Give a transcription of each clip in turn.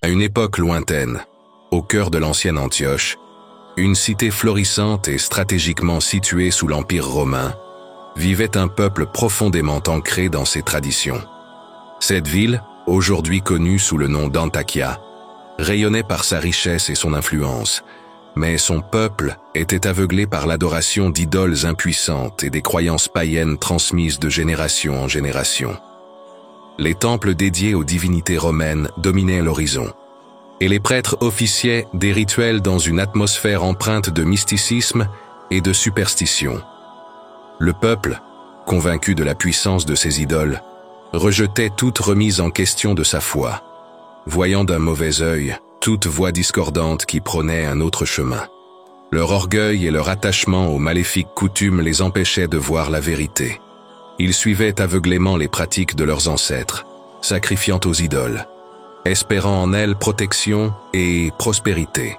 une époque lointaine, au cœur de l'ancienne Antioche, une cité florissante et stratégiquement située sous l'Empire romain, vivait un peuple profondément ancré dans ses traditions. Cette ville, aujourd'hui connue sous le nom d'Antakya, rayonnait par sa richesse et son influence, mais son peuple était aveuglé par l'adoration d'idoles impuissantes et des croyances païennes transmises de génération en génération. Les temples dédiés aux divinités romaines dominaient l'horizon, et les prêtres officiaient des rituels dans une atmosphère empreinte de mysticisme et de superstition. Le peuple, convaincu de la puissance de ces idoles, rejetait toute remise en question de sa foi, voyant d'un mauvais œil toute voix discordante qui prônait un autre chemin. Leur orgueil et leur attachement aux maléfiques coutumes les empêchaient de voir la vérité. Ils suivaient aveuglément les pratiques de leurs ancêtres, sacrifiant aux idoles, espérant en elles protection et prospérité.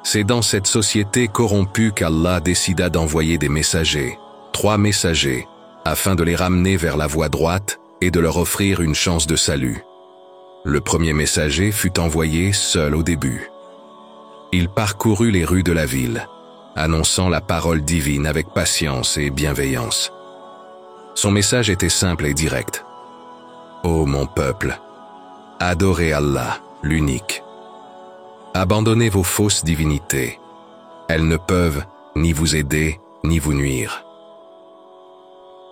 C'est dans cette société corrompue qu'Allah décida d'envoyer des messagers, 3 messagers, afin de les ramener vers la voie droite et de leur offrir une chance de salut. Le premier messager fut envoyé seul au début. Il parcourut les rues de la ville, annonçant la parole divine avec patience et bienveillance. Son message était simple et direct. « Ô mon peuple, adorez Allah, l'unique. Abandonnez vos fausses divinités. Elles ne peuvent ni vous aider, ni vous nuire. »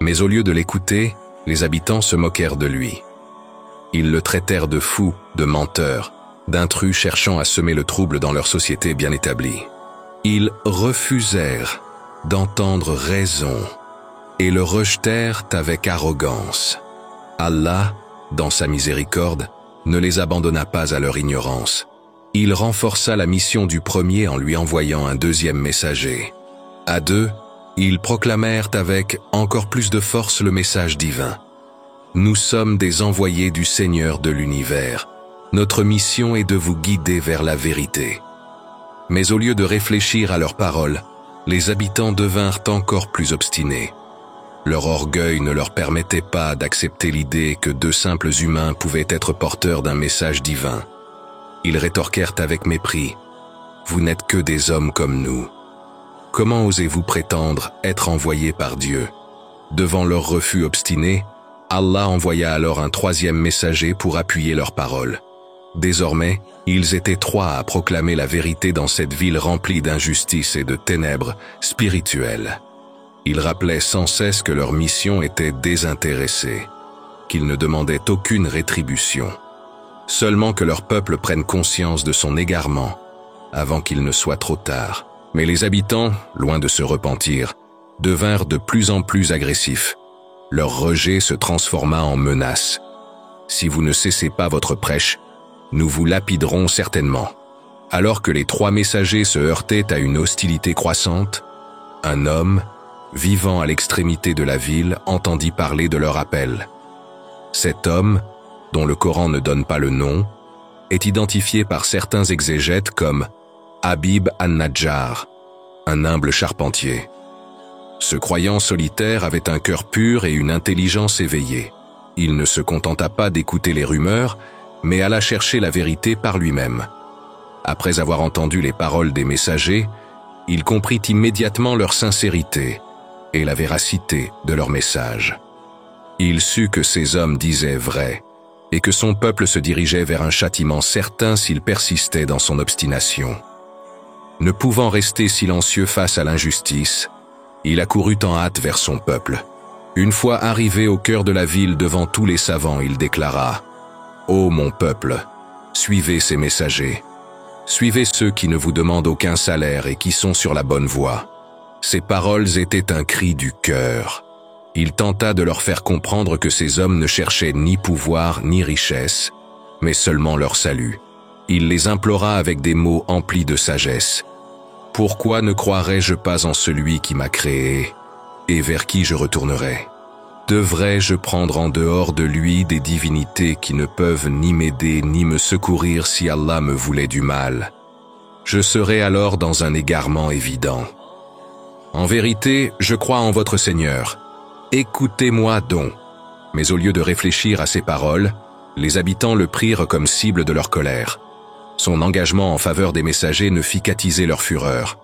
Mais au lieu de l'écouter, les habitants se moquèrent de lui. Ils le traitèrent de fou, de menteur, d'intrus cherchant à semer le trouble dans leur société bien établie. Ils refusèrent d'entendre raison et le rejetèrent avec arrogance. Allah, dans sa miséricorde, ne les abandonna pas à leur ignorance. Il renforça la mission du premier en lui envoyant un deuxième messager. À 2, ils proclamèrent avec encore plus de force le message divin. Nous sommes des envoyés du Seigneur de l'univers. Notre mission est de vous guider vers la vérité. Mais au lieu de réfléchir à leurs paroles, les habitants devinrent encore plus obstinés. Leur orgueil ne leur permettait pas d'accepter l'idée que 2 simples humains pouvaient être porteurs d'un message divin. Ils rétorquèrent avec mépris « Vous n'êtes que des hommes comme nous. Comment osez-vous prétendre être envoyés par Dieu ?» Devant leur refus obstiné, Allah envoya alors un 3e messager pour appuyer leurs paroles. Désormais, ils étaient 3 à proclamer la vérité dans cette ville remplie d'injustice et de ténèbres spirituelles. Ils rappelaient sans cesse que leur mission était désintéressée, qu'ils ne demandaient aucune rétribution. Seulement que leur peuple prenne conscience de son égarement, avant qu'il ne soit trop tard. Mais les habitants, loin de se repentir, devinrent de plus en plus agressifs. Leur rejet se transforma en menace. « Si vous ne cessez pas votre prêche, nous vous lapiderons certainement. » Alors que les 3 messagers se heurtaient à une hostilité croissante, un homme, vivant à l'extrémité de la ville, entendit parler de leur appel. Cet homme, dont le Coran ne donne pas le nom, est identifié par certains exégètes comme Habib an-Najjar, un humble charpentier. Ce croyant solitaire avait un cœur pur et une intelligence éveillée. Il ne se contenta pas d'écouter les rumeurs, mais alla chercher la vérité par lui-même. Après avoir entendu les paroles des messagers, il comprit immédiatement leur sincérité et la véracité de leur message. Il sut que ces hommes disaient vrai et que son peuple se dirigeait vers un châtiment certain s'il persistait dans son obstination. Ne pouvant rester silencieux face à l'injustice, il accourut en hâte vers son peuple. Une fois arrivé au cœur de la ville devant tous les savants, il déclara « Ô mon peuple, suivez ces messagers. Suivez ceux qui ne vous demandent aucun salaire et qui sont sur la bonne voie. » Ces paroles étaient un cri du cœur. Il tenta de leur faire comprendre que ces hommes ne cherchaient ni pouvoir ni richesse, mais seulement leur salut. Il les implora avec des mots emplis de sagesse. « Pourquoi ne croirais-je pas en celui qui m'a créé et vers qui je retournerai ? Devrais-je prendre en dehors de lui des divinités qui ne peuvent ni m'aider ni me secourir si Allah me voulait du mal ? Je serais alors dans un égarement évident. En vérité, je crois en votre Seigneur. Écoutez-moi donc. » Mais au lieu de réfléchir à ces paroles, les habitants le prirent comme cible de leur colère. Son engagement en faveur des messagers ne fit qu'attiser leur fureur.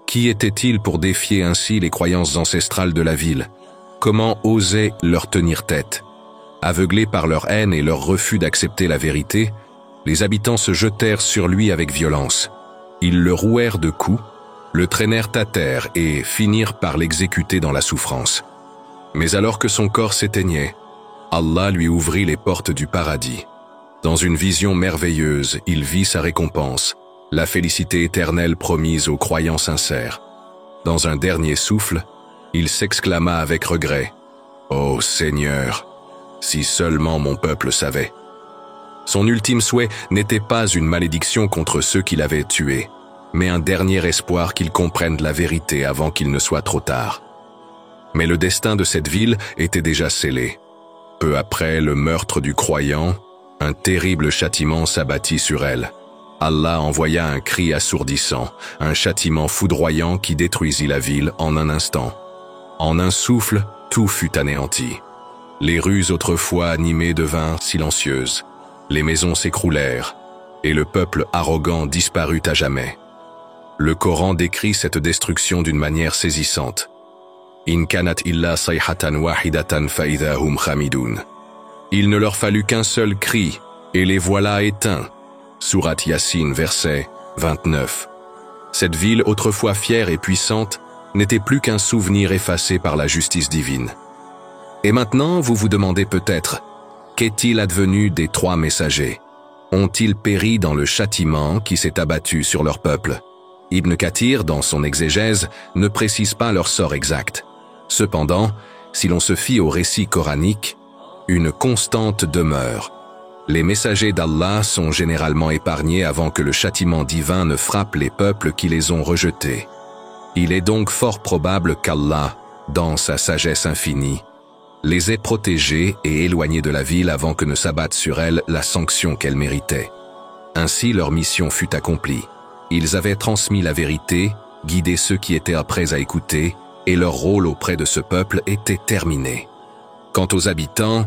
Qui était-il pour défier ainsi les croyances ancestrales de la ville? Comment oser leur tenir tête? Aveuglés par leur haine et leur refus d'accepter la vérité, les habitants se jetèrent sur lui avec violence. Ils le rouèrent de coups, le traînèrent à terre et finirent par l'exécuter dans la souffrance. Mais alors que son corps s'éteignait, Allah lui ouvrit les portes du paradis. Dans une vision merveilleuse, il vit sa récompense, la félicité éternelle promise aux croyants sincères. Dans un dernier souffle, il s'exclama avec regret, « Ô Seigneur, si seulement mon peuple savait !» Son ultime souhait n'était pas une malédiction contre ceux qui l'avaient tué, mais un dernier espoir qu'ils comprennent la vérité avant qu'il ne soit trop tard. Mais le destin de cette ville était déjà scellé. Peu après le meurtre du croyant, un terrible châtiment s'abattit sur elle. Allah envoya un cri assourdissant, un châtiment foudroyant qui détruisit la ville en un instant. En un souffle, tout fut anéanti. Les rues autrefois animées devinrent silencieuses. Les maisons s'écroulèrent, et le peuple arrogant disparut à jamais. Le Coran décrit cette destruction d'une manière saisissante. In kanat illa sayhatan wahidatan fa idha hum khamidun. Il ne leur fallut qu'un seul cri, et les voilà éteints. Sourate Yassine, verset 29. Cette ville, autrefois fière et puissante, n'était plus qu'un souvenir effacé par la justice divine. Et maintenant, vous vous demandez peut-être, qu'est-il advenu des 3 messagers? Ont-ils péri dans le châtiment qui s'est abattu sur leur peuple? Ibn Kathir, dans son exégèse, ne précise pas leur sort exact. Cependant, si l'on se fie au récit coranique, une constante demeure. Les messagers d'Allah sont généralement épargnés avant que le châtiment divin ne frappe les peuples qui les ont rejetés. Il est donc fort probable qu'Allah, dans sa sagesse infinie, les ait protégés et éloignés de la ville avant que ne s'abatte sur elle la sanction qu'elle méritait. Ainsi leur mission fut accomplie. Ils avaient transmis la vérité, guidé ceux qui étaient prêts à écouter, et leur rôle auprès de ce peuple était terminé. Quant aux habitants,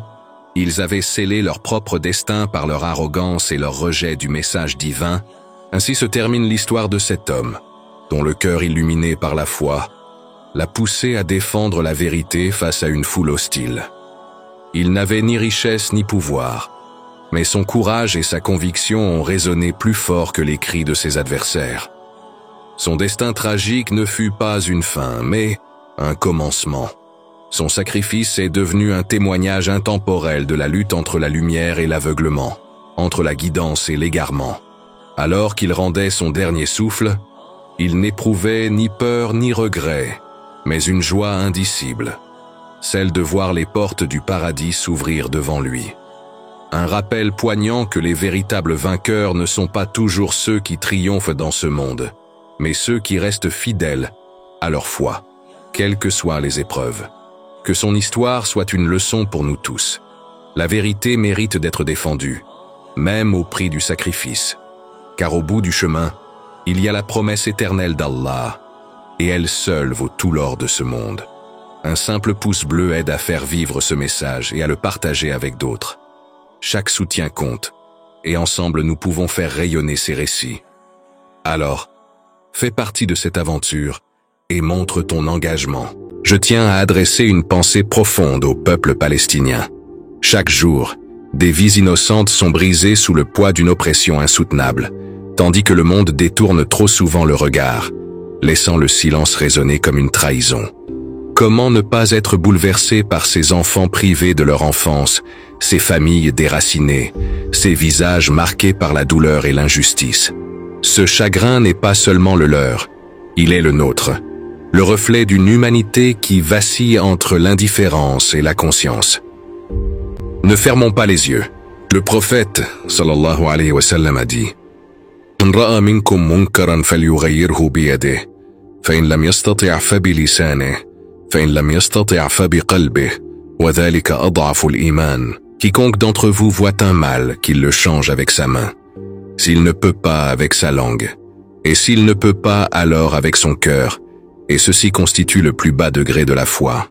ils avaient scellé leur propre destin par leur arrogance et leur rejet du message divin. Ainsi se termine l'histoire de cet homme, dont le cœur illuminé par la foi l'a poussé à défendre la vérité face à une foule hostile. Il n'avait ni richesse ni pouvoir, mais son courage et sa conviction ont résonné plus fort que les cris de ses adversaires. Son destin tragique ne fut pas une fin, mais un commencement. Son sacrifice est devenu un témoignage intemporel de la lutte entre la lumière et l'aveuglement, entre la guidance et l'égarement. Alors qu'il rendait son dernier souffle, il n'éprouvait ni peur ni regret, mais une joie indicible, celle de voir les portes du paradis s'ouvrir devant lui. Un rappel poignant que les véritables vainqueurs ne sont pas toujours ceux qui triomphent dans ce monde, mais ceux qui restent fidèles à leur foi, quelles que soient les épreuves. Que son histoire soit une leçon pour nous tous. La vérité mérite d'être défendue, même au prix du sacrifice. Car au bout du chemin, il y a la promesse éternelle d'Allah, et elle seule vaut tout l'or de ce monde. Un simple pouce bleu aide à faire vivre ce message et à le partager avec d'autres. Chaque soutien compte, et ensemble nous pouvons faire rayonner ces récits. Alors, fais partie de cette aventure et montre ton engagement. Je tiens à adresser une pensée profonde au peuple palestinien. Chaque jour, des vies innocentes sont brisées sous le poids d'une oppression insoutenable, tandis que le monde détourne trop souvent le regard, laissant le silence résonner comme une trahison. Comment ne pas être bouleversé par ces enfants privés de leur enfance, ces familles déracinées, ces visages marqués par la douleur et l'injustice? Ce chagrin n'est pas seulement le leur, il est le nôtre, le reflet d'une humanité qui vacille entre l'indifférence et la conscience. Ne fermons pas les yeux. Le prophète, sallallahu alayhi wa sallam, a dit: من رأى منكم منكرا فليغيره بيده فإن لم يستطع فبلسانه فإن لم يستطع فبقلبه وذلك أضعف الإيمان. Quiconque d'entre vous voit un mal, qu'il le change avec sa main. S'il ne peut pas, avec sa langue. Et s'il ne peut pas, alors avec son cœur. Et ceci constitue le plus bas degré de la foi.